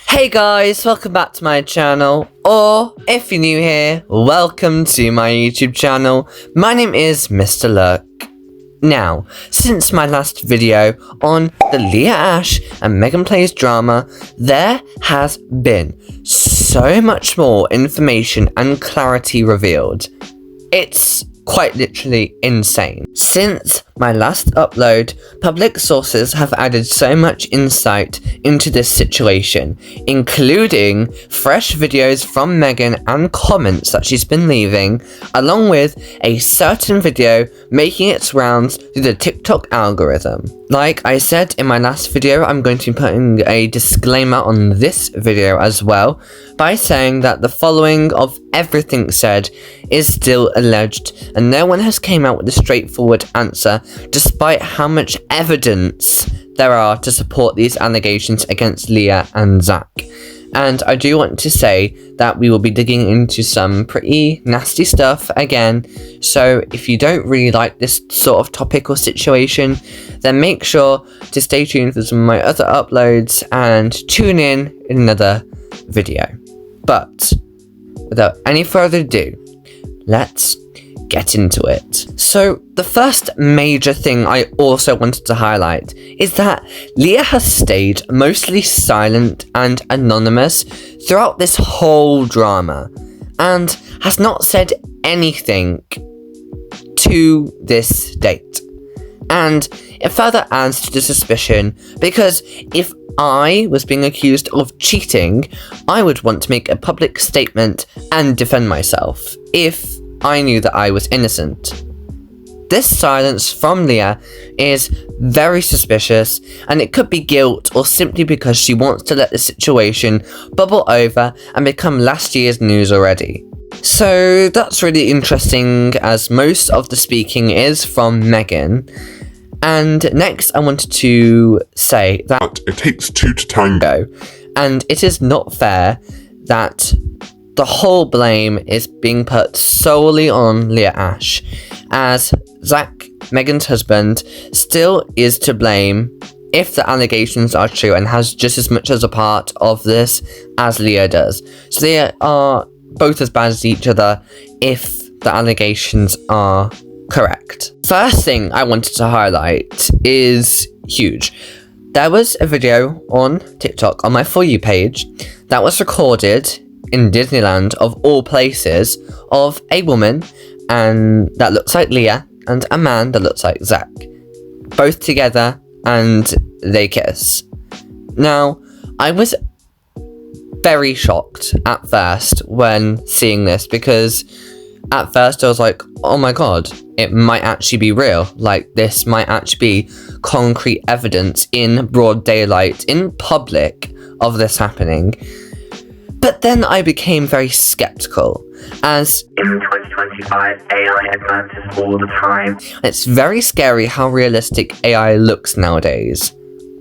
Hey guys, welcome back to my channel, or if you're new here, welcome to my YouTube channel. My name is Mr. Luck. Now, since my last video on the LEAH ASHE'S and Meganplays drama, there has been so much more information and clarity revealed. It's quite literally insane. Since my last upload, public sources have added so much insight into this situation, including fresh videos from Megan and comments that she's been leaving, along with a certain video making its rounds through the TikTok algorithm. Like I said in my last video, I'm going to be putting a disclaimer on this video as well, by saying that the following of everything said is still alleged, and no one has came out with a straightforward answer, despite how much evidence there are to support these allegations against Leah and Zach. And I do want to say that we will be digging into some pretty nasty stuff again, so if you don't really like this sort of topic or situation, then make sure to stay tuned for some of my other uploads and tune in another video. But without any further ado, let's get into it. So the first major thing I also wanted to highlight is that Leah has stayed mostly silent and anonymous throughout this whole drama and has not said anything to this date. And it further adds to the suspicion, because if I was being accused of cheating, I would want to make a public statement and defend myself if I knew that I was innocent. This silence from Leah is very suspicious, and it could be guilt or simply because she wants to let the situation bubble over and become last year's news already. So that's really interesting, as most of the speaking is from Megan. And next I wanted to say that it takes two to tango, and it is not fair that the whole blame is being put solely on LEAH ASHE, as Zach, Megan's husband, still is to blame if the allegations are true and has just as much as a part of this as Leah does. So they are both as bad as each other if the allegations are correct. First thing I wanted to highlight is huge. There was a video on TikTok on my For You page that was recorded in Disneyland, of all places, of a woman and that looks like Leah and a man that looks like Zach, both together, and they kiss. Now, I was very shocked at first when seeing this, because at first I was like, oh my god, it might actually be real. Like, this might actually be concrete evidence in broad daylight, in public, of this happening. But then I became very skeptical, as in 2025, AI advances all the time. It's very scary how realistic AI looks nowadays.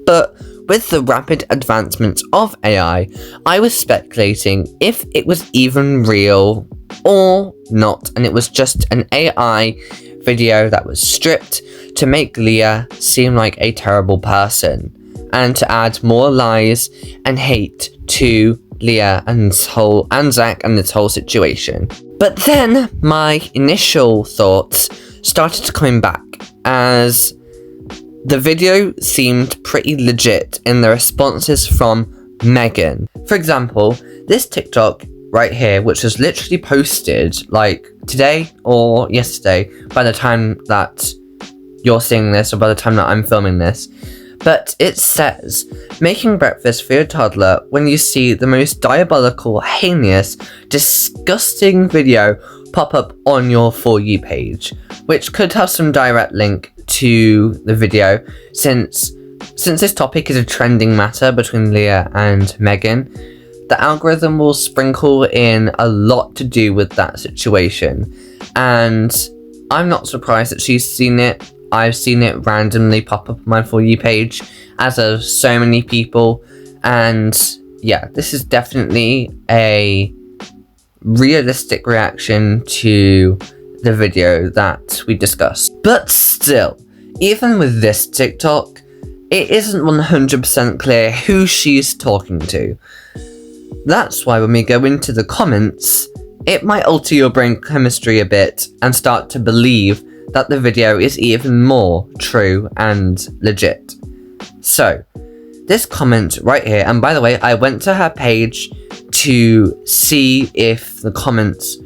But with the rapid advancements of AI, I was speculating if it was even real or not, and it was just an AI video that was stripped to make Leah seem like a terrible person, and to add more lies and hate to Leah and Zach and this whole situation. But then my initial thoughts started to come back, as the video seemed pretty legit in the responses from Megan. For example, this TikTok right here, which was literally posted like today or yesterday by the time that you're seeing this, or by the time that I'm filming this. But it says, making breakfast for your toddler when you see the most diabolical, heinous, disgusting video pop up on your For You page, which could have some direct link to the video, since this topic is a trending matter between Leah and Megan. The algorithm will sprinkle in a lot to do with that situation, and I'm not surprised that she's seen it. I've seen it randomly pop up on my For You page, as of so many people, and yeah, this is definitely a realistic reaction to the video that we discussed. But still, even with this TikTok, it isn't 100% clear who she's talking to. That's why when we go into the comments, it might alter your brain chemistry a bit and start to believe that the video is even more true and legit. So, this comment right here, and by the way, I went to her page to see if the comments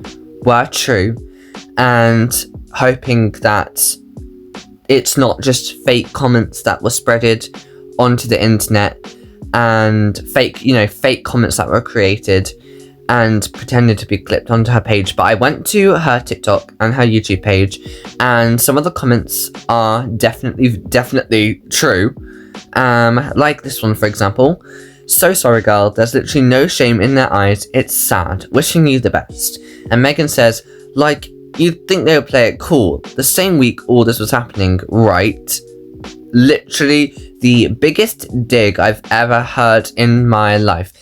were true, and hoping that it's not just fake comments that were spreaded onto the internet, and fake comments that were created and pretended to be clipped onto her page. But I went to her TikTok and her YouTube page, and some of the comments are definitely true. Like this one, for example. "So sorry, girl. There's literally no shame in their eyes. It's sad. Wishing you the best." And Megan says, "Like, you'd think they would play it cool. The same week all this was happening, right?" Literally the biggest dig I've ever heard in my life.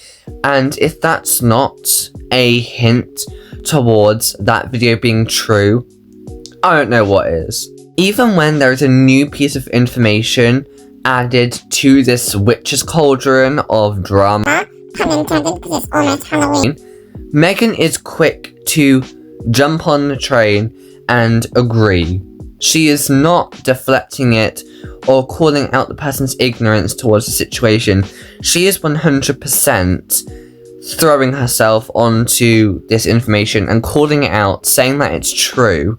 And if that's not a hint towards that video being true, I don't know what is. Even when there is a new piece of information added to this witch's cauldron of drama, pun intended, because it's almost Halloween, Megan is quick to jump on the train and agree. She is not deflecting it or calling out the person's ignorance towards the situation. She is 100% throwing herself onto this information and calling it out, saying that it's true,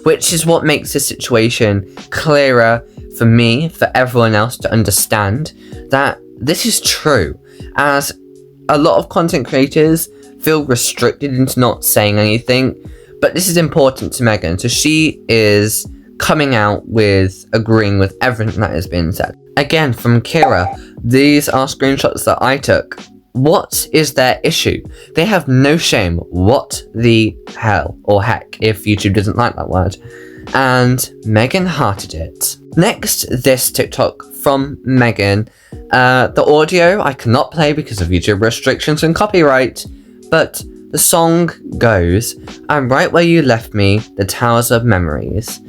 which is what makes this situation clearer for me, for everyone else to understand that this is true, as a lot of content creators feel restricted into not saying anything. But this is important to Megan, so she is coming out with agreeing with everything that has been said. Again, from Kira, these are screenshots that I took. What is their issue? They have no shame. What the hell, or heck, if YouTube doesn't like that word. And Megan hearted it. Next, this TikTok from Megan. The audio I cannot play because of YouTube restrictions and copyright, but the song goes, "I'm right where you left me, the towers of memories."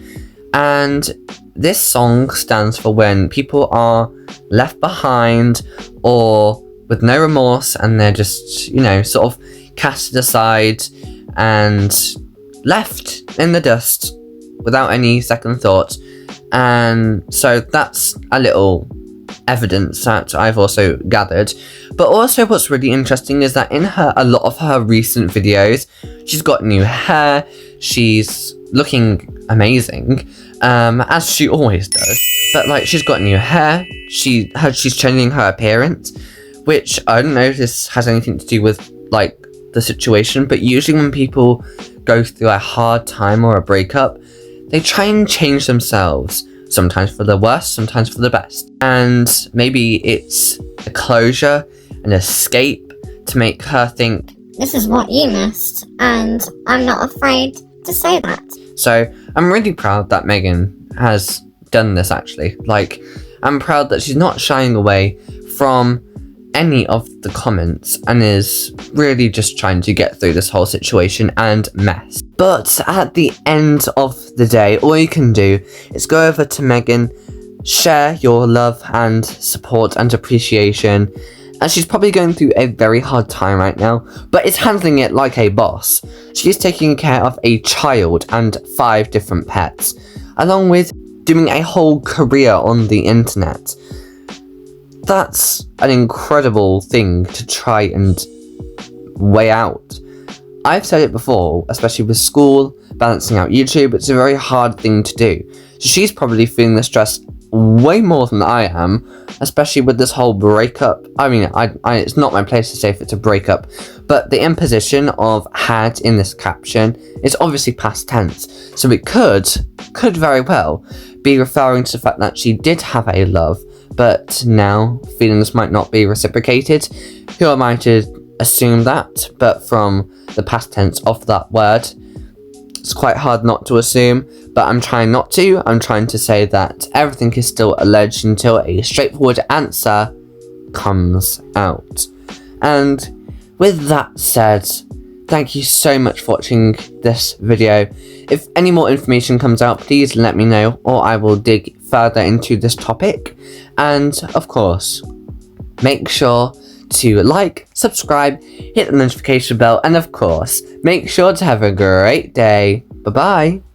And this song stands for when people are left behind or with no remorse, and they're just, sort of casted aside and left in the dust without any second thought. And so that's a little evidence that I've also gathered. But also what's really interesting is that in a lot of her recent videos, she's got new hair, she's looking amazing, as she always does. But she's got new hair, she's changing her appearance, which I don't know if this has anything to do with the situation, but usually when people go through a hard time or a breakup, they try and change themselves, sometimes for the worst, sometimes for the best. And maybe it's a closure, an escape to make her think, this is what you missed, and I'm not afraid to say that. So I'm really proud that Megan has done this, actually. I'm proud that she's not shying away from any of the comments and is really just trying to get through this whole situation and mess. But at the end of the day, all you can do is go over to Megan, share your love and support and appreciation, as she's probably going through a very hard time right now, but is handling it like a boss. She's taking care of a child and 5 different pets, along with doing a whole career on the internet. That's an incredible thing to try and weigh out. I've said it before, especially with school, balancing out YouTube, it's a very hard thing to do. So she's probably feeling the stress way more than I am, especially with this whole breakup. I mean, it's not my place to say if it's a breakup, but the imposition of had in this caption is obviously past tense. So it could very well be referring to the fact that she did have a love, but now feelings might not be reciprocated. Who am I to assume that? But from the past tense of that word, it's quite hard not to assume, but I'm trying not to. I'm trying to say that everything is still alleged until a straightforward answer comes out. And with that said, thank you so much for watching this video. If any more information comes out, please let me know, or I will dig further into this topic. And of course, make sure to like, subscribe, hit the notification bell, and of course, make sure to have a great day. Bye bye.